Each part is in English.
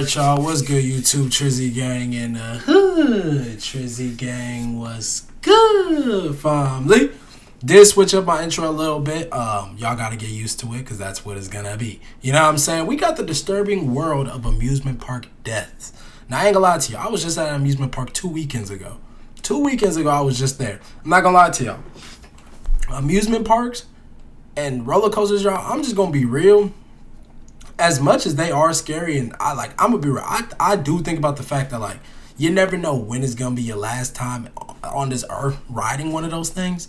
Alright, y'all. What's good, YouTube? Trizzy Gang in the hood. Trizzy Gang was good, family. Did switch up my intro a little bit. Y'all gotta get used to it because that's what it's gonna be. You know what I'm saying? We got the disturbing world of amusement park deaths. Now, I ain't gonna lie to you. I was just at an amusement park 2 weekends ago. 2 weekends ago, I was just there. I'm not gonna lie to y'all. Amusement parks and roller coasters, y'all, I'm just gonna be real. As much as they are scary, and I'm gonna be real, I do think about the fact that, like, you never know when it's gonna be your last time on this earth riding one of those things.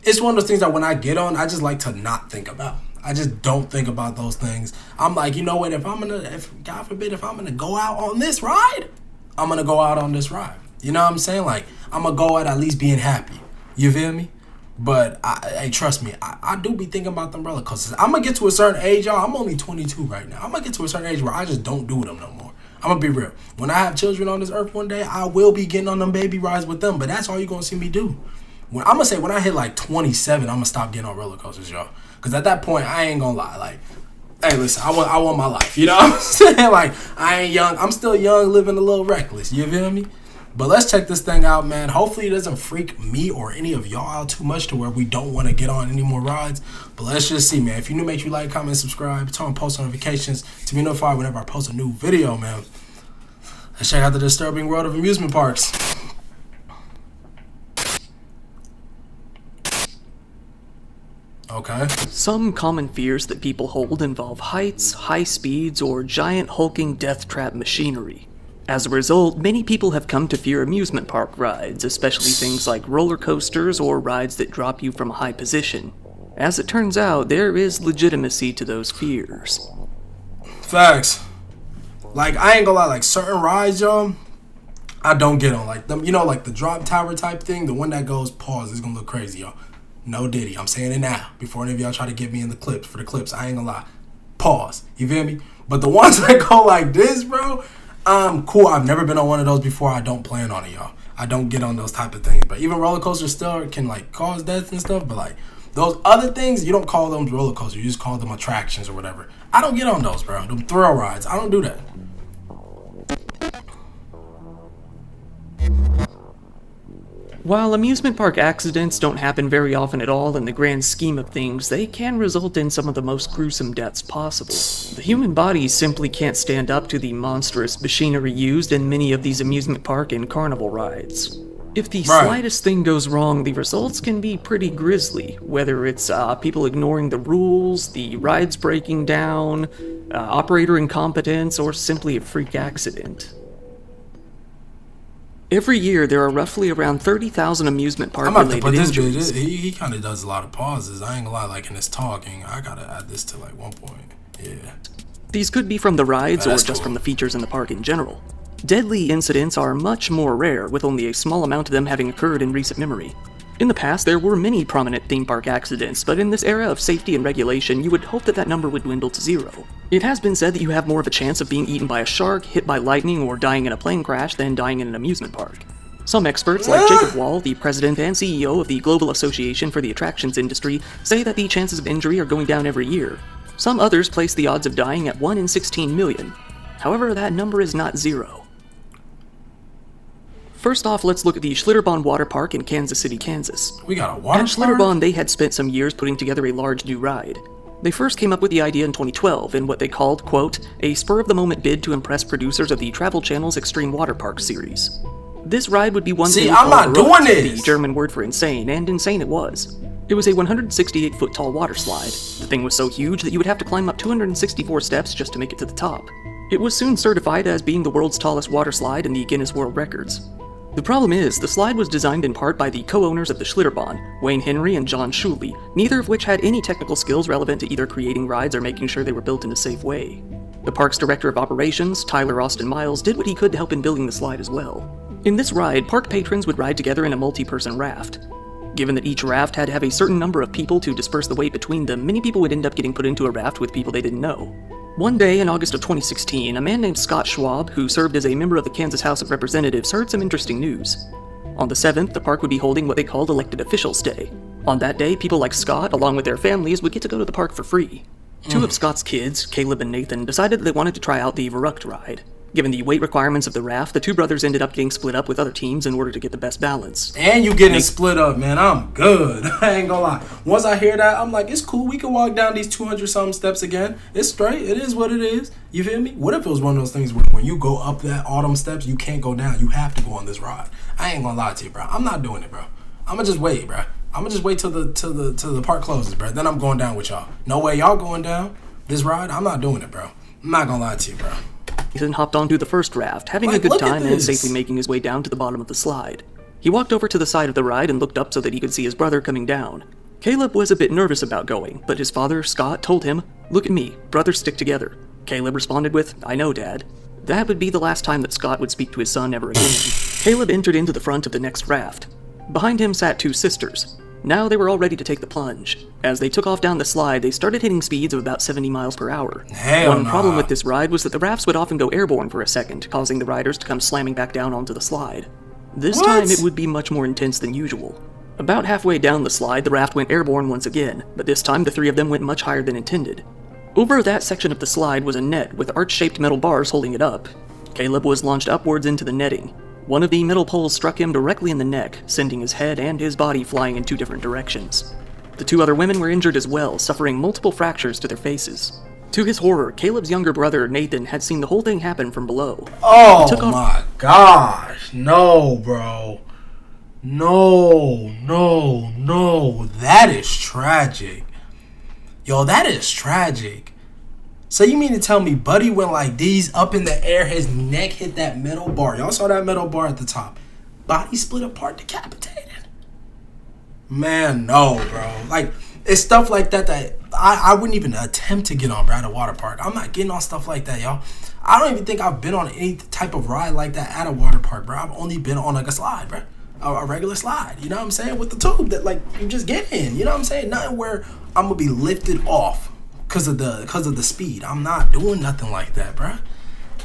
It's one of those things that when I get on, I just like to not think about. I just don't think about those things. I'm like, you know what, if God forbid, if I'm gonna go out on this ride, I'm gonna go out on this ride. You know what I'm saying? Like, I'm gonna go out at least being happy. You feel me? But, hey, trust me, I do be thinking about them roller coasters. I'm going to get to a certain age, y'all. I'm only 22 right now. I'm going to get to a certain age where I just don't do them no more. I'm going to be real. When I have children on this earth one day, I will be getting on them baby rides with them. But that's all you're going to see me do. I'm going to say when I hit like 27, I'm going to stop getting on roller coasters, y'all. Because at that point, I ain't going to lie. Like, hey, listen, I want my life. You know what I'm saying? Like, I ain't young. I'm still young, living a little reckless. You feel me? But let's check this thing out, man. Hopefully it doesn't freak me or any of y'all out too much to where we don't want to get on any more rides. But let's just see, man. If you're new, make sure you like, comment, subscribe, turn on post notifications to be notified whenever I post a new video, man. Let's check out the disturbing world of amusement parks. Okay. Some common fears that people hold involve heights, high speeds, or giant hulking death trap machinery. As a result, many people have come to fear amusement park rides, especially things like roller coasters or rides that drop you from a high position. As it turns out, there is legitimacy to those fears. Facts. Like, I ain't gonna lie, like, certain rides, y'all, I don't get on. Like, them, you know, like the drop tower type thing, the one that goes, pause, it's gonna look crazy, y'all. No diddy. I'm saying it now, before any of y'all try to get me in the clips, for the clips, I ain't gonna lie. Pause. You feel me? But the ones that go like this, bro, cool. I've never been on one of those before. I don't plan on it, y'all. I don't get on those type of things. But even roller coasters still can, like, cause death and stuff. But, like, those other things, you don't call them roller coasters. You just call them attractions or whatever. I don't get on those, bro. Them thrill rides. I don't do that. While amusement park accidents don't happen very often at all in the grand scheme of things, they can result in some of the most gruesome deaths possible. The human body simply can't stand up to the monstrous machinery used in many of these amusement park and carnival rides. If the slightest thing goes wrong, the results can be pretty grisly, whether it's people ignoring the rules, the rides breaking down, operator incompetence, or simply a freak accident. Every year, there are roughly around 30,000 amusement park-related injuries. He kind of does a lot of pauses. I ain't gonna lie, like in his talking, I gotta add this to like 1 point. Yeah. These could be from the rides or just from the features in the park in general. Deadly incidents are much more rare, with only a small amount of them having occurred in recent memory. In the past, there were many prominent theme park accidents, but in this era of safety and regulation, you would hope that number would dwindle to zero. It has been said that you have more of a chance of being eaten by a shark, hit by lightning, or dying in a plane crash than dying in an amusement park. Some experts, like Jacob Wall, the president and CEO of the Global Association for the Attractions Industry, say that the chances of injury are going down every year. Some others place the odds of dying at 1 in 16 million. However, that number is not zero. First off, let's look at the Schlitterbahn Water Park in Kansas City, Kansas. We got a water park? At Schlitterbahn, they had spent some years putting together a large new ride. They first came up with the idea in 2012 in what they called, quote, a spur-of-the-moment bid to impress producers of the Travel Channel's Extreme Water Park series. This ride would be one thing called verrückt, the German word for insane, and insane it was. It was a 168-foot tall water slide. The thing was so huge that you would have to climb up 264 steps just to make it to the top. It was soon certified as being the world's tallest water slide in the Guinness World Records. The problem is, the slide was designed in part by the co-owners of the Schlitterbahn, Wayne Henry and John Schuley, neither of which had any technical skills relevant to either creating rides or making sure they were built in a safe way. The park's director of operations, Tyler Austin Miles, did what he could to help in building the slide as well. In this ride, park patrons would ride together in a multi-person raft. Given that each raft had to have a certain number of people to disperse the weight between them, many people would end up getting put into a raft with people they didn't know. One day in August of 2016, a man named Scott Schwab, who served as a member of the Kansas House of Representatives, heard some interesting news. On the 7th, the park would be holding what they called Elected Officials Day. On that day, people like Scott, along with their families, would get to go to the park for free. Two of Scott's kids, Caleb and Nathan, decided that they wanted to try out the verrückt ride. Given the weight requirements of the raft, the two brothers ended up getting split up with other teams in order to get the best balance. And you getting split up, man. I'm good. I ain't gonna lie. Once I hear that, I'm like, it's cool. We can walk down these 200-something steps again. It's straight. It is what it is. You feel me? What if it was one of those things where when you go up that autumn steps, you can't go down. You have to go on this ride. I ain't gonna lie to you, bro. I'm not doing it, bro. I'm gonna just wait, bro. I'm gonna just wait till the park closes, bro. Then I'm going down with y'all. No way y'all going down this ride. I'm not doing it, bro. I'm not gonna lie to you, bro. Ethan hopped onto the first raft, having a good time and safely making his way down to the bottom of the slide. He walked over to the side of the ride and looked up so that he could see his brother coming down. Caleb was a bit nervous about going, but his father, Scott, told him, "Look at me, brothers stick together." Caleb responded with, "I know, Dad." That would be the last time that Scott would speak to his son ever again. Caleb entered into the front of the next raft. Behind him sat two sisters. Now they were all ready to take the plunge. As they took off down the slide, they started hitting speeds of about 70 miles per hour. One problem with this ride was that the rafts would often go airborne for a second, causing the riders to come slamming back down onto the slide. This time it would be much more intense than usual. About halfway down the slide, the raft went airborne once again, but this time the three of them went much higher than intended. Over that section of the slide was a net with arch-shaped metal bars holding it up. Caleb was launched upwards into the netting. One of the metal poles struck him directly in the neck, sending his head and his body flying in two different directions. The two other women were injured as well, suffering multiple fractures to their faces. To his horror, Caleb's younger brother, Nathan, had seen the whole thing happen from below. Oh my gosh. No, bro. No. That is tragic. Yo, that is tragic. So you mean to tell me Buddy went like these up in the air, his neck hit that metal bar. Y'all saw that metal bar at the top. Body split apart, decapitated. Man, no, bro. Like, it's stuff like that I wouldn't even attempt to get on, bro, at a water park. I'm not getting on stuff like that, y'all. I don't even think I've been on any type of ride like that at a water park, bro. I've only been on like a slide, bro. A regular slide, you know what I'm saying? With the tube that like you just get in, you know what I'm saying? Nothing where I'm gonna be lifted off because of the speed. I'm not doing nothing like that, bro.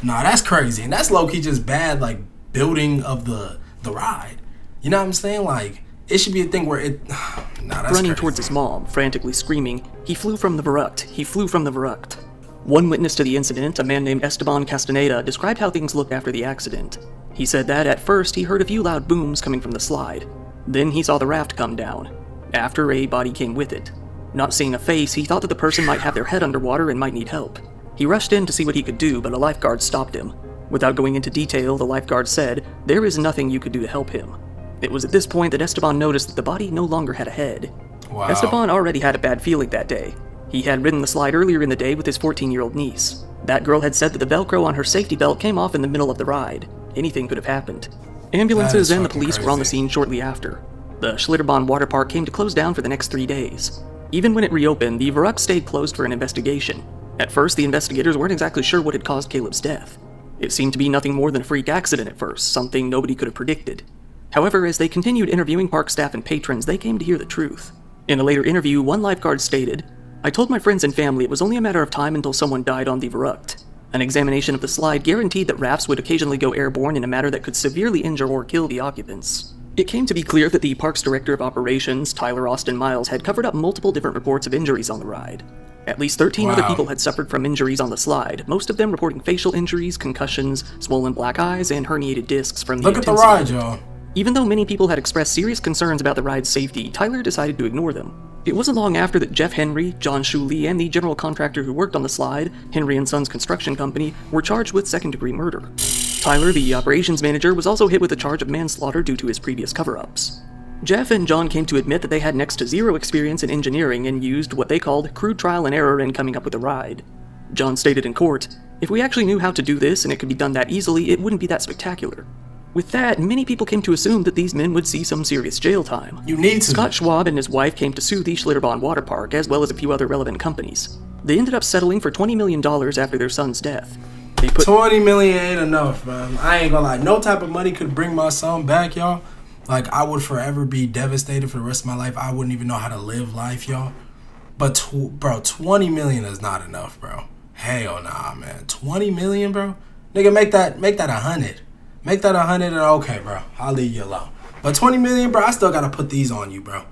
Nah, that's crazy. And that's low-key just bad, like, building of the ride. You know what I'm saying? Like, it should be a thing where it... Nah, that's Running crazy. towards his mom, frantically screaming, "He flew from the Viruct! He flew from the Viruct!" One witness to the incident, a man named Esteban Castaneda, described how things looked after the accident. He said that, at first, he heard a few loud booms coming from the slide. Then he saw the raft come down. After, a body came with it. Not seeing a face, he thought that the person might have their head underwater and might need help. He rushed in to see what he could do, but a lifeguard stopped him. Without going into detail, the lifeguard said, "There is nothing you could do to help him." It was at this point that Esteban noticed that the body no longer had a head. Wow. Esteban already had a bad feeling that day. He had ridden the slide earlier in the day with his 14-year-old niece. That girl had said that the Velcro on her safety belt came off in the middle of the ride. Anything could have happened. Ambulances and the police were on the scene shortly after. The Schlitterbahn water park came to close down for the next 3 days. Even when it reopened, the Viruct stayed closed for an investigation. At first, the investigators weren't exactly sure what had caused Caleb's death. It seemed to be nothing more than a freak accident at first, something nobody could have predicted. However, as they continued interviewing park staff and patrons, they came to hear the truth. In a later interview, one lifeguard stated, "I told my friends and family it was only a matter of time until someone died on the Viruct. An examination of the slide guaranteed that rafts would occasionally go airborne in a manner that could severely injure or kill the occupants." It came to be clear that the park's director of operations, Tyler Austin Miles, had covered up multiple different reports of injuries on the ride. At least 13 other people had suffered from injuries on the slide, most of them reporting facial injuries, concussions, swollen black eyes, and herniated discs from the intensity. Look at the ride, y'all. Even though many people had expressed serious concerns about the ride's safety, Tyler decided to ignore them. It wasn't long after that Jeff Henry, John Shuley, and the general contractor who worked on the slide, Henry & Sons Construction Company, were charged with second-degree murder. Tyler, the operations manager, was also hit with a charge of manslaughter due to his previous cover-ups. Jeff and John came to admit that they had next to zero experience in engineering and used what they called crude trial and error in coming up with a ride. John stated in court, "If we actually knew how to do this and it could be done that easily, it wouldn't be that spectacular." With that, many people came to assume that these men would see some serious jail time. You need to. Scott Schwab and his wife came to sue the Schlitterbahn water park, as well as a few other relevant companies. They ended up settling for $20 million after their son's death. They put $20 million ain't enough, man. I ain't gonna lie. No type of money could bring my son back, y'all. Like, I would forever be devastated for the rest of my life. I wouldn't even know how to live life, y'all. But, bro, $20 million is not enough, bro. Hell nah, man. $20 million, bro? Nigga, make that 100. Make that 100 and okay, bro. I'll leave you alone. But $20 million, bro, I still gotta put these on you, bro.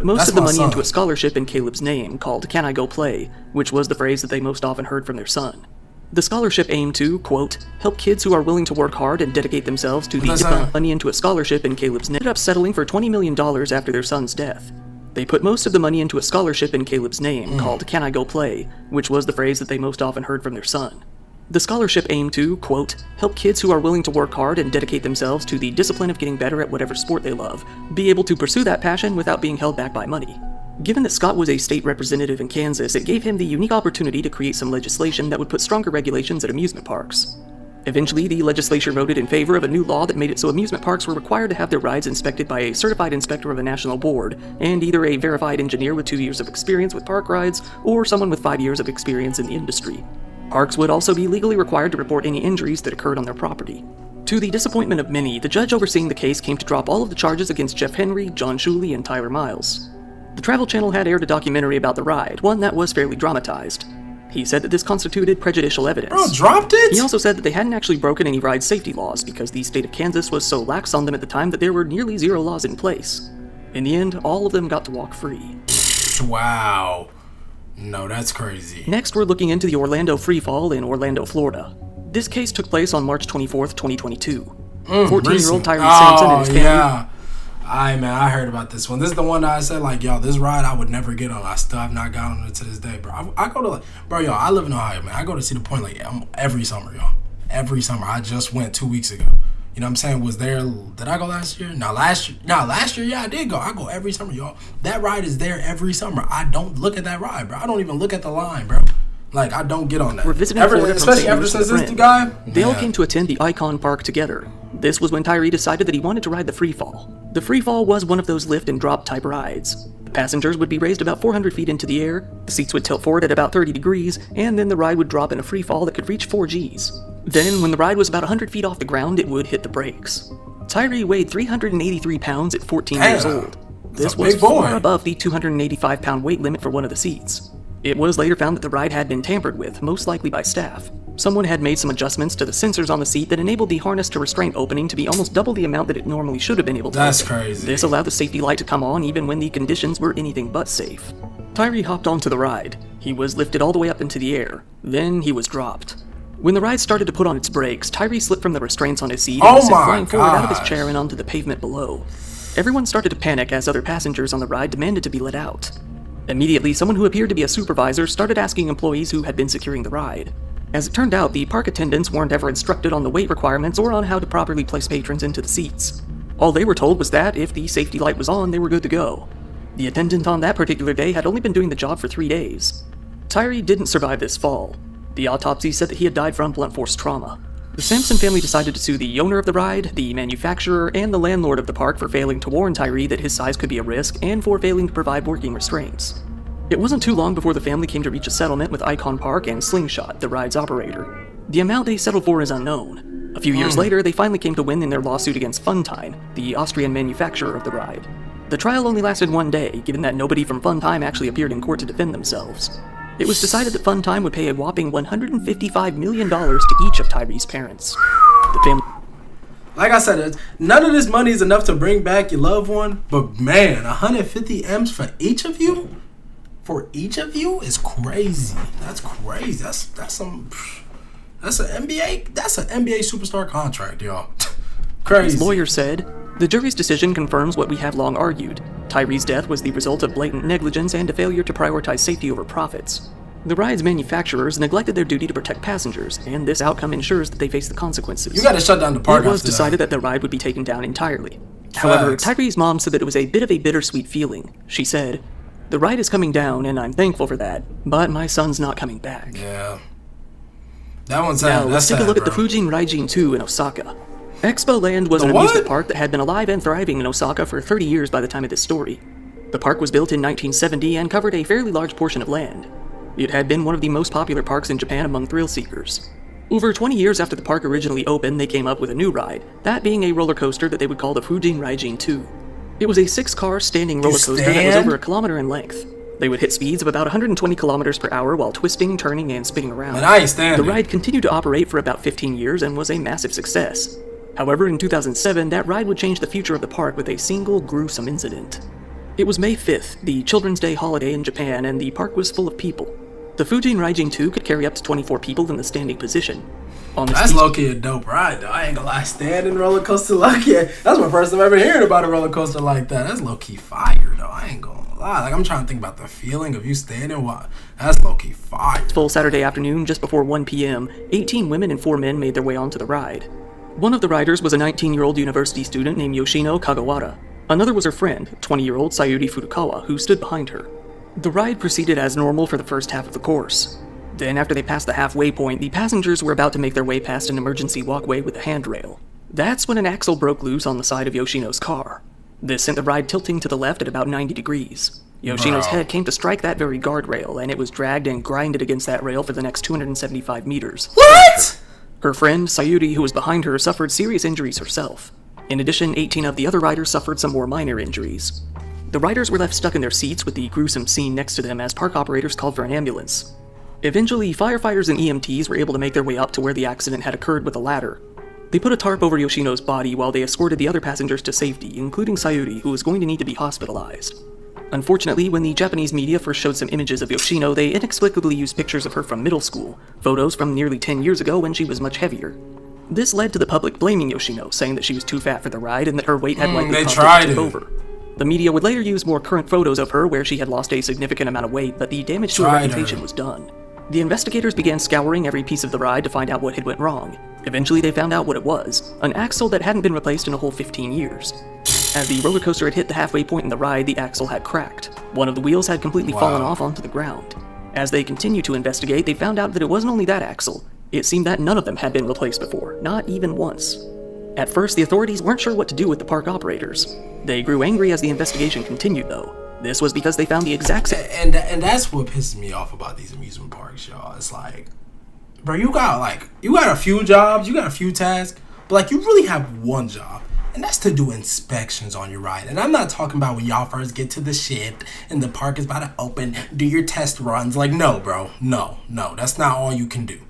most of the money into a scholarship in Caleb's name called Can I Go Play, which was the phrase that they most often heard from their son. The scholarship aimed to, quote, help kids who are willing to work hard and dedicate themselves to the money into a scholarship in Caleb's name. Ended up settling for $20 million after their son's death. They put most of the money into a scholarship in Caleb's name called Can I Go Play, which was the phrase that they most often heard from their son. The scholarship aimed to, quote, help kids who are willing to work hard and dedicate themselves to the discipline of getting better at whatever sport they love, be able to pursue that passion without being held back by money. Given that Scott was a state representative in Kansas, it gave him the unique opportunity to create some legislation that would put stronger regulations at amusement parks. Eventually, the legislature voted in favor of a new law that made it so amusement parks were required to have their rides inspected by a certified inspector of a national board, and either a verified engineer with 2 years of experience with park rides, or someone with 5 years of experience in the industry. Parks would also be legally required to report any injuries that occurred on their property. To the disappointment of many, the judge overseeing the case came to drop all of the charges against Jeff Henry, John Shuley, and Tyler Miles. The Travel Channel had aired a documentary about the ride, one that was fairly dramatized. He said that this constituted prejudicial evidence. Bro, dropped it? He also said that they hadn't actually broken any ride safety laws because the state of Kansas was so lax on them at the time that there were nearly zero laws in place. In the end, all of them got to walk free. Wow. No, that's crazy. Next, we're looking into the Orlando Freefall in Orlando, Florida. This case took place on March 24th, 2022. 14-year-old Tyree Sampson and his family... Yeah. I heard about this one. This is the one that I said, like, yo, this ride I would never get on. I still have not gotten on it to this day, bro. I go to, like, bro, yo, I live in Ohio, man. I go to Cedar Point, like, every summer, y'all. Every summer. I just went 2 weeks ago. You know what I'm saying? Did I go last year? Last year, yeah, I did go. I go every summer, y'all. That ride is there every summer. I don't look at that ride, bro. I don't even look at the line, bro. Like, I don't get on that. We're visiting Florida especially ever since this guy. They all came to attend the Icon Park together. This was when Tyree decided that he wanted to ride the Freefall. The Freefall was one of those lift and drop type rides. The passengers would be raised about 400 feet into the air, the seats would tilt forward at about 30 degrees, and then the ride would drop in a freefall that could reach 4 Gs. Then, when the ride was about 100 feet off the ground, it would hit the brakes. Tyree weighed 383 pounds at 14 years old. This was far above the 285-pound weight limit for one of the seats. It was later found that the ride had been tampered with, most likely by staff. Someone had made some adjustments to the sensors on the seat that enabled the harness to restraint opening to be almost double the amount that it normally should have been able to. That's crazy. This allowed the safety light to come on even when the conditions were anything but safe. Tyree hopped onto the ride. He was lifted all the way up into the air. Then he was dropped. When the ride started to put on its brakes, Tyree slipped from the restraints on his seat and was sent flying forward out of his chair and onto the pavement below. Everyone started to panic as other passengers on the ride demanded to be let out. Immediately, someone who appeared to be a supervisor started asking employees who had been securing the ride. As it turned out, the park attendants weren't ever instructed on the weight requirements or on how to properly place patrons into the seats. All they were told was that if the safety light was on, they were good to go. The attendant on that particular day had only been doing the job for 3 days. Tyree didn't survive this fall. The autopsy said that he had died from blunt force trauma. The Sampson family decided to sue the owner of the ride, the manufacturer, and the landlord of the park for failing to warn Tyree that his size could be a risk and for failing to provide working restraints. It wasn't too long before the family came to reach a settlement with Icon Park and Slingshot, the ride's operator. The amount they settled for is unknown. A few years later, they finally came to win in their lawsuit against Funtime, the Austrian manufacturer of the ride. The trial only lasted 1 day, given that nobody from Funtime actually appeared in court to defend themselves. It was decided that Funtime would pay a whopping $155 million to each of Tyree's parents. The family... Like I said, none of this money is enough to bring back your loved one, but man, 150 M's for each of you? For each of you is crazy. That's crazy. That's an NBA superstar contract, y'all. Crazy. His lawyer said, "The jury's decision confirms what we have long argued. Tyree's death was the result of blatant negligence and a failure to prioritize safety over profits. The ride's manufacturers neglected their duty to protect passengers, and this outcome ensures that they face the consequences." You gotta shut down the park. It was decided that the ride would be taken down entirely. However, Tyree's mom said that it was a bit of a bittersweet feeling. She said, "The ride is coming down, and I'm thankful for that, but my son's not coming back." Yeah. That one's sad. Now, let's take a look at the Fujin Raijin 2 in Osaka. Expo Land was an amusement park that had been alive and thriving in Osaka for 30 years by the time of this story. The park was built in 1970 and covered a fairly large portion of land. It had been one of the most popular parks in Japan among thrill seekers. Over 20 years after the park originally opened, they came up with a new ride, that being a roller coaster that they would call the Fujin Raijin 2. It was a 6-car standing roller coaster that was over 1 kilometer in length. They would hit speeds of about 120 kilometers per hour while twisting, turning, and spinning around. The ride continued to operate for about 15 years and was a massive success. However, in 2007, that ride would change the future of the park with a single gruesome incident. It was May 5th, the Children's Day holiday in Japan, and the park was full of people. The Fujin Raijin 2 could carry up to 24 people in the standing position. That's low-key a dope ride, though. I ain't gonna lie, standing roller coaster like that. That's my first time ever hearing about a roller coaster like that. That's low-key fire, though. I ain't gonna lie. Like, I'm trying to think about the feeling of you standing. That's low-key fire. Full Saturday afternoon, just before 1 p.m., 18 women and 4 men made their way onto the ride. One of the riders was a 19-year-old university student named Yoshino Kagawara. Another was her friend, 20-year-old Sayuri Furukawa, who stood behind her. The ride proceeded as normal for the first half of the course. Then, after they passed the halfway point, the passengers were about to make their way past an emergency walkway with a handrail. That's when an axle broke loose on the side of Yoshino's car. This sent the ride tilting to the left at about 90 degrees. Yoshino's head came to strike that very guardrail, and it was dragged and grinded against that rail for the next 275 meters. What?! Her friend, Sayuri, who was behind her, suffered serious injuries herself. In addition, 18 of the other riders suffered some more minor injuries. The riders were left stuck in their seats with the gruesome scene next to them as park operators called for an ambulance. Eventually, firefighters and EMTs were able to make their way up to where the accident had occurred with a ladder. They put a tarp over Yoshino's body while they escorted the other passengers to safety, including Sayuri, who was going to need to be hospitalized. Unfortunately, when the Japanese media first showed some images of Yoshino, they inexplicably used pictures of her from middle school, photos from nearly 10 years ago when she was much heavier. This led to the public blaming Yoshino, saying that she was too fat for the ride and that her weight had likely caused her to tip over. The media would later use more current photos of her where she had lost a significant amount of weight, but the damage to her reputation was done. The investigators began scouring every piece of the ride to find out what had went wrong. Eventually they found out what it was, an axle that hadn't been replaced in a whole 15 years. As the roller coaster had hit the halfway point in the ride, the axle had cracked. One of the wheels had completely fallen off onto the ground. As they continued to investigate, they found out that it wasn't only that axle. It seemed that none of them had been replaced before, not even once. At first, the authorities weren't sure what to do with the park operators. They grew angry as the investigation continued, though. This was because they found the exact same... And that's what pisses me off about these amusement parks, y'all. It's like, bro, you got a few jobs, you got a few tasks, but like you really have one job, and that's to do inspections on your ride. And I'm not talking about when y'all first get to the shift and the park is about to open, do your test runs. Like, no, bro, no, that's not all you can do.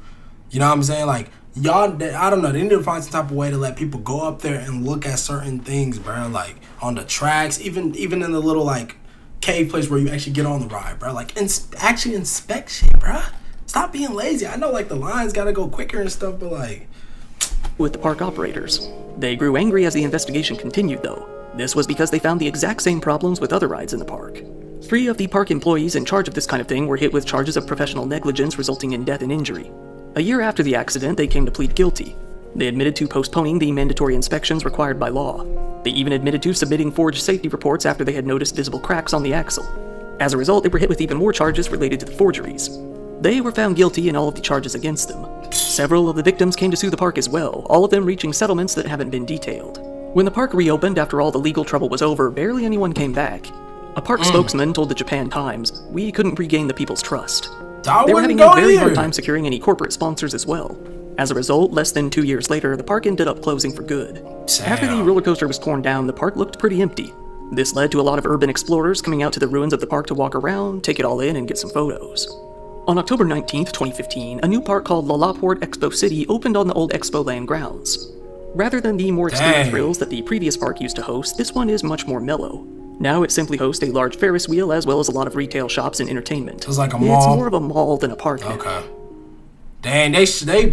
You know what I'm saying? Like, y'all, I don't know, they need to find some type of way to let people go up there and look at certain things, bro. Like on the tracks, even in the little like cave place where you actually get on the ride, bro. Like, actually inspect shit, bro. Stop being lazy. I know, like, the lines gotta go quicker and stuff, but, like... With the park operators. They grew angry as the investigation continued, though. This was because they found the exact same problems with other rides in the park. 3 of the park employees in charge of this kind of thing were hit with charges of professional negligence resulting in death and injury. A year after the accident, they came to plead guilty. They admitted to postponing the mandatory inspections required by law. They even admitted to submitting forged safety reports after they had noticed visible cracks on the axle. As a result, they were hit with even more charges related to the forgeries. They were found guilty in all of the charges against them. Several of the victims came to sue the park as well, all of them reaching settlements that haven't been detailed. When the park reopened after all the legal trouble was over, barely anyone came back. A park spokesman told the Japan Times, "We couldn't regain the people's trust." They were having a very hard time securing any corporate sponsors as well. As a result, less than 2 years later, the park ended up closing for good. After the roller coaster was torn down, the park looked pretty empty. This led to a lot of urban explorers coming out to the ruins of the park to walk around, take it all in, and get some photos. On October 19th, 2015, a new park called Lalaport Expo City opened on the old Expo Land grounds. Rather than the more extreme thrills that the previous park used to host, this one is much more mellow. Now it simply hosts a large Ferris wheel as well as a lot of retail shops and entertainment. It's like a mall? It's more of a mall than a park. Okay. Dang, they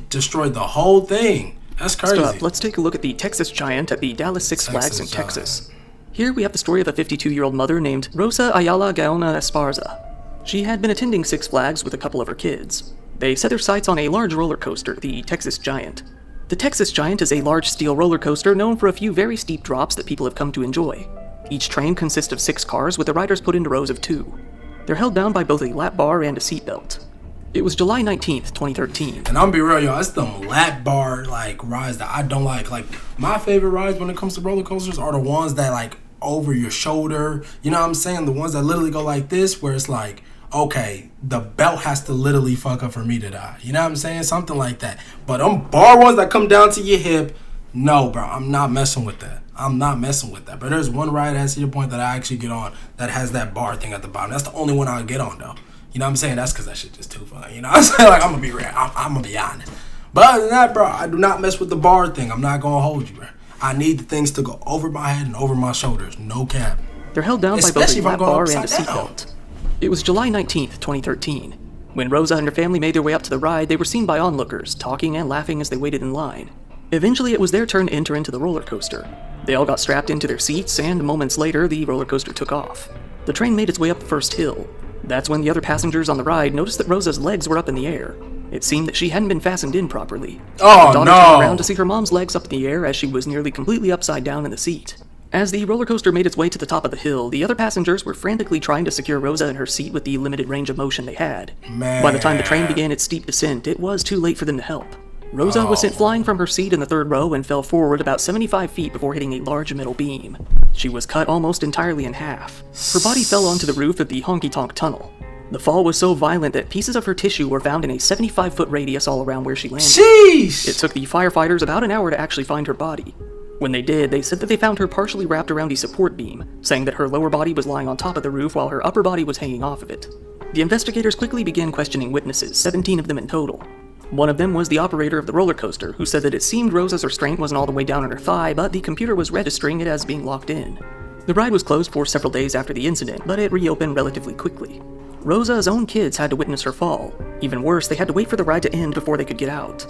destroyed the whole thing. That's crazy. Next up, let's take a look at the Texas Giant at the Dallas Six Flags in Texas. Here we have the story of a 52-year-old mother named Rosa Ayala Gaona Esparza. She had been attending Six Flags with a couple of her kids. They set their sights on a large roller coaster, the Texas Giant. The Texas Giant is a large steel roller coaster known for a few very steep drops that people have come to enjoy. Each train consists of 6 cars with the riders put into rows of 2. They're held down by both a lap bar and a seatbelt. It was July 19th, 2013. And I'm gonna be real, y'all, it's them lap bar, like, rides that I don't like. Like, my favorite rides when it comes to roller coasters are the ones that, like, over your shoulder. You know what I'm saying? The ones that literally go like this, where it's like, okay, the belt has to literally fuck up for me to die. You know what I'm saying? Something like that. But them bar ones that come down to your hip, no, bro, I'm not messing with that. I'm not messing with that. But there's one ride, as to your point, that I actually get on that has that bar thing at the bottom. That's the only one I'll get on, though. You know what I'm saying? That's because that shit just too fun. You know what I'm saying? Like, I'm going to be real. I'm going to be honest. But other than that, bro, I do not mess with the bar thing. I'm not going to hold you, bro. I need the things to go over my head and over my shoulders. No cap. They're held down by both a lap bar and a seatbelt. It was July 19th, 2013. When Rosa and her family made their way up to the ride, they were seen by onlookers, talking and laughing as they waited in line. Eventually, it was their turn to enter into the roller coaster. They all got strapped into their seats, and moments later, the roller coaster took off. The train made its way up the first hill. That's when the other passengers on the ride noticed that Rosa's legs were up in the air. It seemed that she hadn't been fastened in properly. Oh, her daughter no! turned around to see her mom's legs up in the air as she was nearly completely upside down in the seat. As the roller coaster made its way to the top of the hill, the other passengers were frantically trying to secure Rosa in her seat with the limited range of motion they had. Man. By the time the train began its steep descent, it was too late for them to help. Rosa was sent flying from her seat in the third row and fell forward about 75 feet before hitting a large metal beam. She was cut almost entirely in half. Her body fell onto the roof of the honky-tonk tunnel. The fall was so violent that pieces of her tissue were found in a 75-foot radius all around where she landed. Sheesh! It took the firefighters about an hour to actually find her body. When they did, they said that they found her partially wrapped around a support beam, saying that her lower body was lying on top of the roof while her upper body was hanging off of it. The investigators quickly began questioning witnesses, 17 of them in total. One of them was the operator of the roller coaster, who said that it seemed Rosa's restraint wasn't all the way down on her thigh, but the computer was registering it as being locked in. The ride was closed for several days after the incident, but it reopened relatively quickly. Rosa's own kids had to witness her fall. Even worse, they had to wait for the ride to end before they could get out.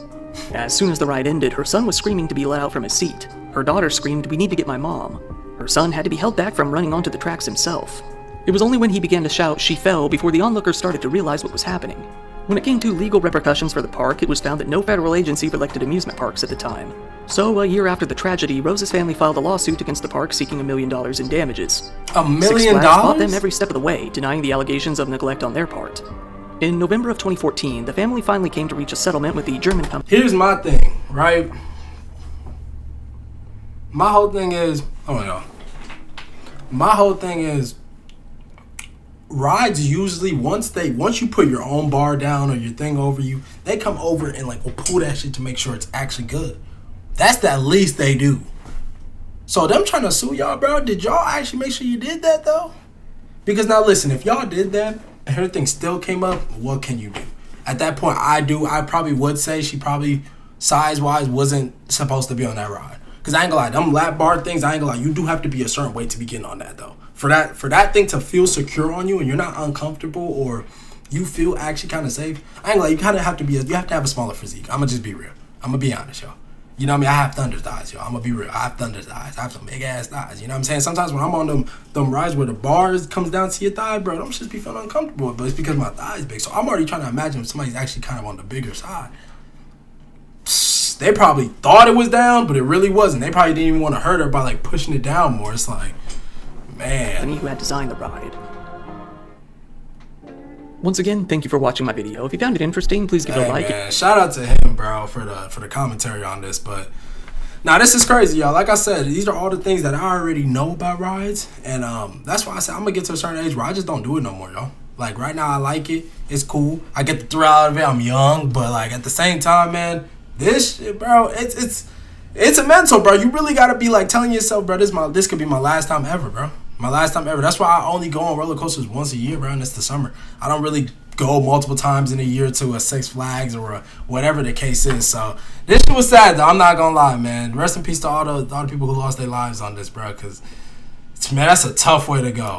As soon as the ride ended, her son was screaming to be let out from his seat. Her daughter screamed, "We need to get my mom." Her son had to be held back from running onto the tracks himself. It was only when he began to shout, "She fell," before the onlookers started to realize what was happening. When it came to legal repercussions for the park, it was found that no federal agency elected amusement parks at the time. So, a year after the tragedy, Rosa's family filed a lawsuit against the park seeking $1 million in damages. $1 million? Six Flags fought them every step of the way, denying the allegations of neglect on their part. In November of 2014, the family finally came to reach a settlement with the German company. Here's my thing, right? My whole thing is, rides usually, once you put your own bar down or your thing over you, they come over and like will pull that shit to make sure it's actually good. That's the least they do. So them trying to sue y'all, bro, did y'all actually make sure you did that though? Because now listen, if y'all did that and everything still came up, what can you do? At that point, I probably would say she probably size-wise wasn't supposed to be on that ride. Because I ain't gonna lie, them lap bar things, I ain't gonna lie, you do have to be a certain weight to be getting on that though. For that thing to feel secure on you and you're not uncomfortable or you feel actually kind of safe, I ain't gonna lie, you kind of have to have a smaller physique. I'm gonna just be real. I'm gonna be honest, y'all. You know what I mean? I have thunder thighs, y'all. I'm gonna be real. I have thunder thighs. I have some big ass thighs. You know what I'm saying? Sometimes when I'm on them rides where the bars comes down to your thigh, bro, them just be feeling uncomfortable. But it's because my thigh's big. So I'm already trying to imagine if somebody's actually kind of on the bigger side. They probably thought it was down, but it really wasn't. They probably didn't even want to hurt her by like pushing it down more. It's like, man. Who had designed the ride. Once again, thank you for watching my video. If you found it interesting, please give it a like. Man, shout out to him, bro, for the commentary on this. But now this is crazy, y'all. Like I said, these are all the things that I already know about rides, and that's why I said I'm gonna get to a certain age where I just don't do it no more, y'all. Like right now, I like it. It's cool. I get the thrill out of it. I'm young, but like at the same time, man, this shit, bro, it's a mental, bro. You really gotta be like telling yourself, bro, this could be my last time ever, bro. My last time ever. That's why I only go on roller coasters once a year, bro, and it's the summer. I don't really go multiple times in a year to a Six Flags or whatever the case is. So this shit was sad, though. I'm not gonna lie, man. Rest in peace to all the people who lost their lives on this, bro, because, man, that's a tough way to go.